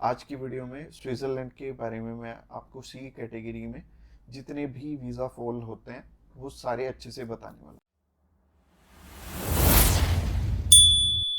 आज की वीडियो में स्विट्जरलैंड के बारे में मैं आपको सी कैटेगरी में जितने भी वीज़ा फॉल होते हैं वो सारे अच्छे से बताने वाला हूं।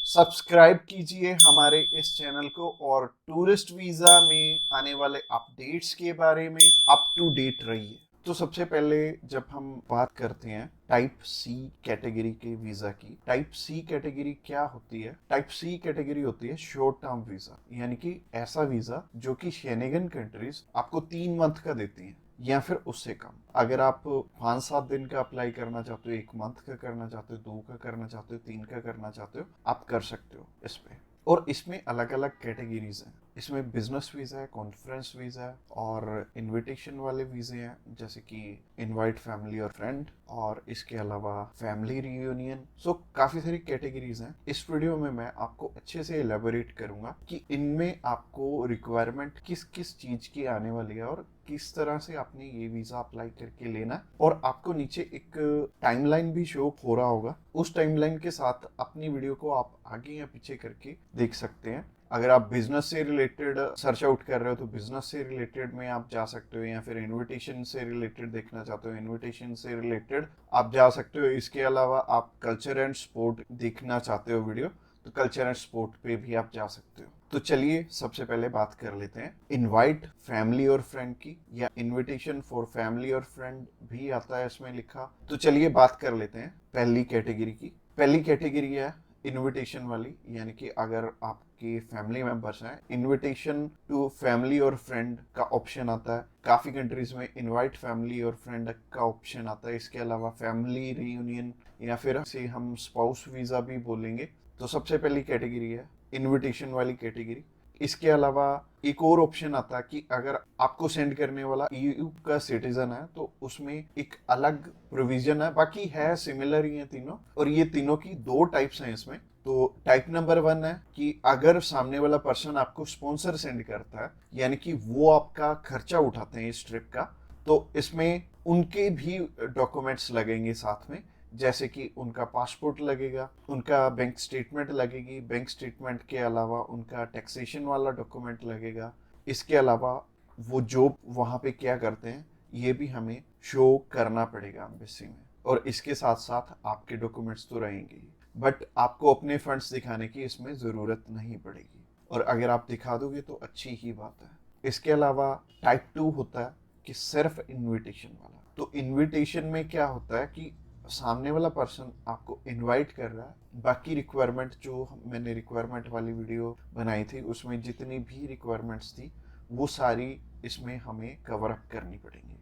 सब्सक्राइब कीजिए हमारे इस चैनल को और टूरिस्ट वीज़ा में आने वाले अपडेट्स के बारे में अप टू डेट रहिए। तो सबसे पहले जब हम बात करते हैं टाइप सी कैटेगरी के वीजा की, टाइप सी कैटेगरी क्या होती है? टाइप सी कैटेगरी होती है शॉर्ट टर्म वीजा, यानी कि ऐसा वीजा जो कि शेनेगन कंट्रीज आपको 3 मंथ का देती हैं या फिर उससे कम। अगर आप 5-7 दिन का अप्लाई करना चाहते हो, 1 मंथ का करना चाहते हो, 2 का करना चाहते हो, 3 का करना चाहते हो, आप कर सकते हो इस पे। और इसमें अलग अलग कैटेगरीज हैं। इसमें बिजनेस वीजा है, कॉन्फ्रेंस वीजा है और इनविटेशन वाले वीजे हैं, जैसे कि इनवाइट फैमिली और फ्रेंड, और इसके अलावा फैमिली रियूनियन। सो काफी सारी कैटेगरीज हैं। इस वीडियो में मैं आपको अच्छे से एलेबोरेट करूंगा कि इनमें आपको रिक्वायरमेंट किस किस चीज की आने वाली है और किस तरह से आपने ये वीजा अप्लाई करके लेना है। और आपको नीचे एक टाइमलाइन भी शो हो रहा होगा, उस टाइमलाइन के साथ अपनी वीडियो को आप आगे या पीछे करके देख सकते हैं। अगर आप बिजनेस से रिलेटेड सर्च आउट कर रहे हो तो बिजनेस से रिलेटेड में आप जा सकते हो, या फिर इनविटेशन से रिलेटेड देखना चाहते हो इनविटेशन से रिलेटेड आप जा सकते हो। इसके अलावा आप कल्चर एंड स्पोर्ट देखना चाहते हो वीडियो, तो कल्चर एंड स्पोर्ट पे भी आप जा सकते हो। तो चलिए सबसे पहले बात कर लेते हैं इनवाइट फैमिली और फ्रेंड की, या इनविटेशन फॉर फैमिली और फ्रेंड भी आता है इसमें लिखा। तो चलिए बात कर लेते हैं पहली कैटेगरी की। पहली कैटेगरी है इनविटेशन वाली, यानी कि अगर आपके फैमिली मेंबर्स हैं, इनविटेशन टू फैमिली और फ्रेंड का ऑप्शन आता है। काफी कंट्रीज में इनवाइट फैमिली और फ्रेंड का ऑप्शन आता है। इसके अलावा फैमिली रियूनियन, या फिर से हम स्पाउस वीजा भी बोलेंगे। तो सबसे पहली कैटेगरी है इनविटेशन वाली कैटेगरी। इसके अलावा एक और ऑप्शन आता है कि अगर आपको सेंड करने वाला ईयू का सिटीजन है तो उसमें एक अलग प्रोविजन है, बाकी है सिमिलर ही है तीनों। और ये तीनों की 2 टाइप्स हैं इसमें। तो टाइप नंबर 1 है कि अगर सामने वाला पर्सन आपको स्पॉन्सर सेंड करता है, यानी कि वो आपका खर्चा उठाते हैं इस ट्रिप का, तो इसमें उनके भी डॉक्यूमेंट्स लगेंगे साथ में, जैसे कि उनका पासपोर्ट लगेगा, उनका बैंक स्टेटमेंट लगेगी, बैंक स्टेटमेंट के अलावा उनका टैक्सेशन वाला डॉक्यूमेंट लगेगा। इसके अलावा वो जॉब वहाँ पे क्या करते हैं ये भी हमें शो करना पड़ेगा एम्बेसी में। और इसके साथ साथ आपके डॉक्यूमेंट्स तो रहेंगे ही, बट आपको अपने फंड्स दिखाने की इसमें ज़रूरत नहीं पड़ेगी, और अगर आप दिखा दोगे तो अच्छी ही बात है। इसके अलावा टाइप 2 होता है कि सिर्फ इनविटेशन वाला। तो इनविटेशन में क्या होता है कि सामने वाला पर्सन आपको इनवाइट कर रहा है, बाकी रिक्वायरमेंट जो मैंने रिक्वायरमेंट वाली वीडियो बनाई थी उसमें जितनी भी रिक्वायरमेंट्स थी वो सारी इसमें हमें कवर अप करनी पड़ेंगी।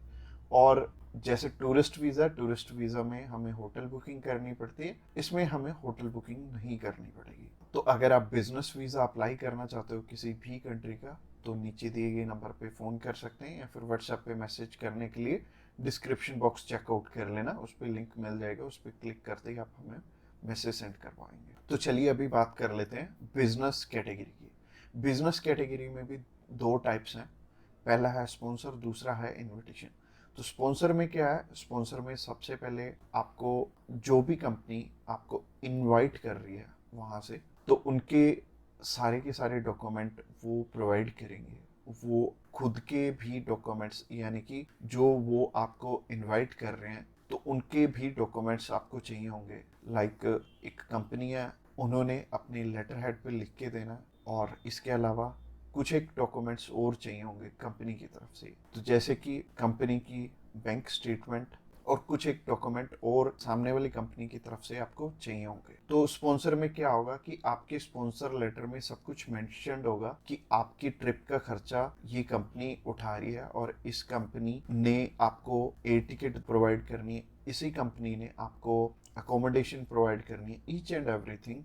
और जैसे टूरिस्ट वीज़ा में हमें होटल बुकिंग करनी पड़ती है, इसमें हमें होटल बुकिंग नहीं करनी पड़ेगी। तो अगर आप बिजनेस वीज़ा अप्लाई करना चाहते हो किसी भी कंट्री का, तो नीचे दिए गए नंबर पे फ़ोन कर सकते हैं, या फिर व्हाट्सएप पे मैसेज करने के लिए डिस्क्रिप्शन बॉक्स चेकआउट कर लेना, उस पर लिंक मिल जाएगा, उस पर क्लिक करते ही आप हमें मैसेज सेंड कर पाएंगे। तो चलिए अभी बात कर लेते हैं बिजनेस कैटेगरी की। बिजनेस कैटेगरी में भी 2 टाइप्स हैं, पहला है स्पॉन्सर, दूसरा है इनविटेशन। तो स्पॉन्सर में क्या है? स्पॉन्सर में सबसे पहले आपको जो भी कंपनी आपको इनवाइट कर रही है वहाँ से, तो उनके सारे के सारे डॉक्यूमेंट वो प्रोवाइड करेंगे। वो खुद के भी डॉक्यूमेंट्स, यानी कि जो वो आपको इनवाइट कर रहे हैं तो उनके भी डॉक्यूमेंट्स आपको चाहिए होंगे। लाइक एक कंपनी है, उन्होंने अपने लेटर हेड पे लिख के देना, और इसके अलावा कुछ एक डॉक्यूमेंट्स और चाहिए होंगे कंपनी की तरफ से। तो जैसे कि कंपनी की बैंक स्टेटमेंट और कुछ एक डॉक्यूमेंट और सामने वाली कंपनी की तरफ से आपको चाहिए होंगे। तो स्पॉन्सर में क्या होगा कि आपके स्पॉन्सर लेटर में सब कुछ मेंशन्ड होगा कि आपकी ट्रिप का खर्चा ये कंपनी उठा रही है, और इस कंपनी ने आपको एयर टिकट प्रोवाइड करनी है, इसी कंपनी ने आपको अकोमोडेशन प्रोवाइड करनी है, ईच एंड एवरीथिंग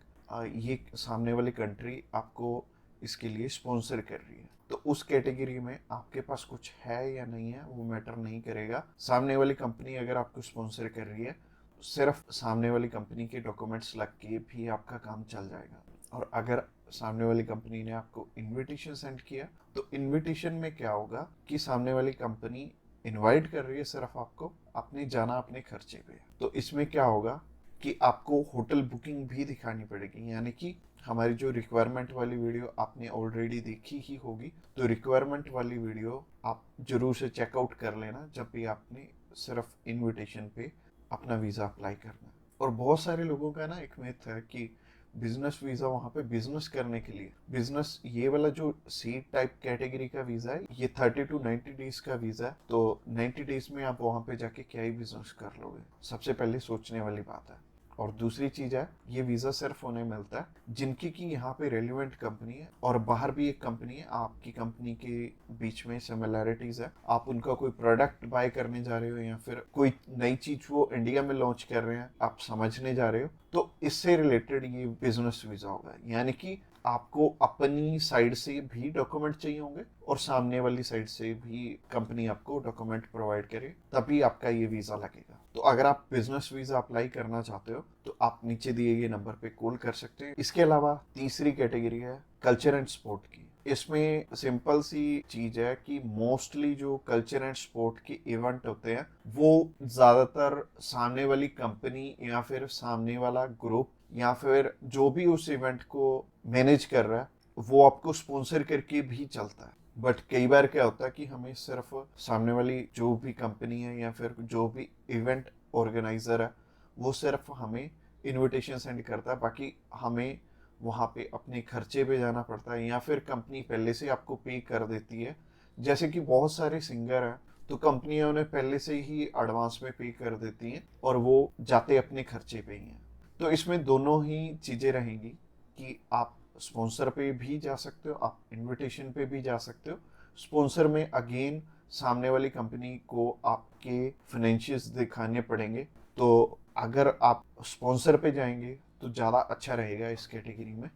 ये सामने वाली कंट्री आपको इसके लिए स्पॉन्सर कर रही है। तो उस कैटेगरी में आपके पास कुछ है या नहीं है वो मैटर नहीं करेगा। सामने वाली कंपनी अगर आपको स्पॉन्सर कर रही है, सिर्फ सामने वाली कंपनी के डॉक्यूमेंट्स लग के भी आपका काम चल जाएगा। और अगर सामने वाली कंपनी ने आपको इनविटेशन सेंड किया, तो इनविटेशन में क्या होगा कि सामने वाली कंपनी इनवाइट कर रही है सिर्फ आपको, अपने जाना अपने खर्चे पे। तो इसमें क्या होगा कि आपको होटल बुकिंग भी दिखानी पड़ेगी, यानी कि हमारी जो रिक्वायरमेंट वाली वीडियो आपने ऑलरेडी देखी ही होगी, तो रिक्वायरमेंट वाली वीडियो आप जरूर से चेकआउट कर लेना जब भी आपने सिर्फ इनविटेशन पे अपना वीज़ा अप्लाई करना है। और बहुत सारे लोगों का ना एक मिथ है कि बिजनेस वीज़ा वहाँ पे बिजनेस करने के लिए, बिजनेस ये वाला जो सी टाइप कैटेगरी का वीज़ा है ये 30 to 90 डेज का वीज़ा है, तो 90 डेज में आप वहाँ पे जाके क्या ही बिजनेस कर लोगे, सबसे पहले सोचने वाली बात है। और दूसरी चीज है, ये वीजा सिर्फ उन्हें मिलता है जिनकी की यहाँ पे रेलिवेंट कंपनी है और बाहर भी एक कंपनी है, आपकी कंपनी के बीच में सिमिलैरिटीज है, आप उनका कोई प्रोडक्ट बाय करने जा रहे हो या फिर कोई नई चीज वो इंडिया में लॉन्च कर रहे हैं आप समझने जा रहे हो, तो इससे रिलेटेड ये बिजनेस वीजा होगा। यानी कि आपको अपनी साइड से भी डॉक्यूमेंट चाहिए होंगे और सामने वाली साइड से भी कंपनी आपको डॉक्यूमेंट प्रोवाइड करे, तभी आपका ये वीजा लगेगा। तो अगर आप बिजनेस वीजा अप्लाई करना चाहते हो तो आप नीचे दिए गए नंबर पे कॉल कर सकते हैं। इसके अलावा तीसरी कैटेगरी है कल्चर एंड स्पोर्ट की। इसमें सिंपल सी चीज है कि मोस्टली जो कल्चर एंड स्पोर्ट के इवेंट होते हैं वो ज्यादातर सामने वाली कंपनी या फिर सामने वाला ग्रुप या फिर जो भी उस इवेंट को मैनेज कर रहा है वो आपको स्पॉन्सर करके भी चलता है। बट कई बार क्या होता है कि हमें सिर्फ सामने वाली जो भी कंपनी है या फिर जो भी इवेंट ऑर्गेनाइजर है वो सिर्फ हमें इनविटेशन सेंड करता है, बाकी हमें वहाँ पे अपने खर्चे पे जाना पड़ता है या फिर कंपनी पहले से आपको पे कर देती है। जैसे कि बहुत सारे सिंगर हैं तो कंपनियां उन्हें पहले से ही एडवांस में पे कर देती हैं और वो जाते अपने खर्चे पे ही हैं। तो इसमें दोनों ही चीज़ें रहेंगी कि आप स्पॉन्सर पे भी जा सकते हो, आप इनविटेशन पे भी जा सकते हो। स्पॉन्सर में अगेन सामने वाली कंपनी को आपके फाइनेंशियल्स दिखाने पड़ेंगे, तो अगर आप स्पॉन्सर पे जाएंगे तो ज़्यादा अच्छा रहेगा इस कैटेगरी में।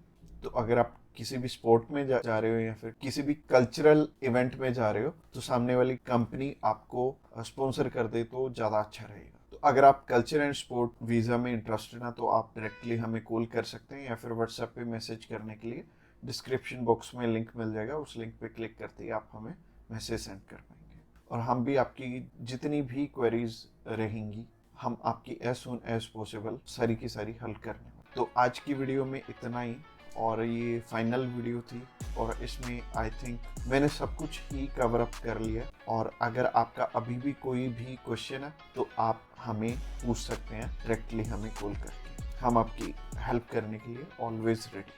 तो अगर आप किसी भी स्पोर्ट में जा रहे हो या फिर किसी भी कल्चरल इवेंट में जा रहे हो तो सामने वाली कंपनी आपको स्पॉन्सर कर दे तो ज़्यादा अच्छा रहेगा। तो अगर आप कल्चर एंड स्पोर्ट वीज़ा में इंटरेस्टेड हैं तो आप डायरेक्टली हमें कॉल कर सकते हैं या फिर व्हाट्सएप पे मैसेज करने के लिए डिस्क्रिप्शन बॉक्स में लिंक मिल जाएगा, उस लिंक पे क्लिक करते ही आप हमें मैसेज सेंड कर पाएंगे और हम भी आपकी जितनी भी क्वेरीज रहेंगी हम आपकी एज सुन एज पॉसिबल सारी की सारी हल करने वाले। तो आज की वीडियो में इतना ही और ये फाइनल वीडियो थी और इसमें आई थिंक मैंने सब कुछ ही कवर अप कर लिया। और अगर आपका अभी भी कोई भी क्वेश्चन है तो आप हमें पूछ सकते हैं डायरेक्टली हमें कॉल करके, हम आपकी हेल्प करने के लिए ऑलवेज रेडी।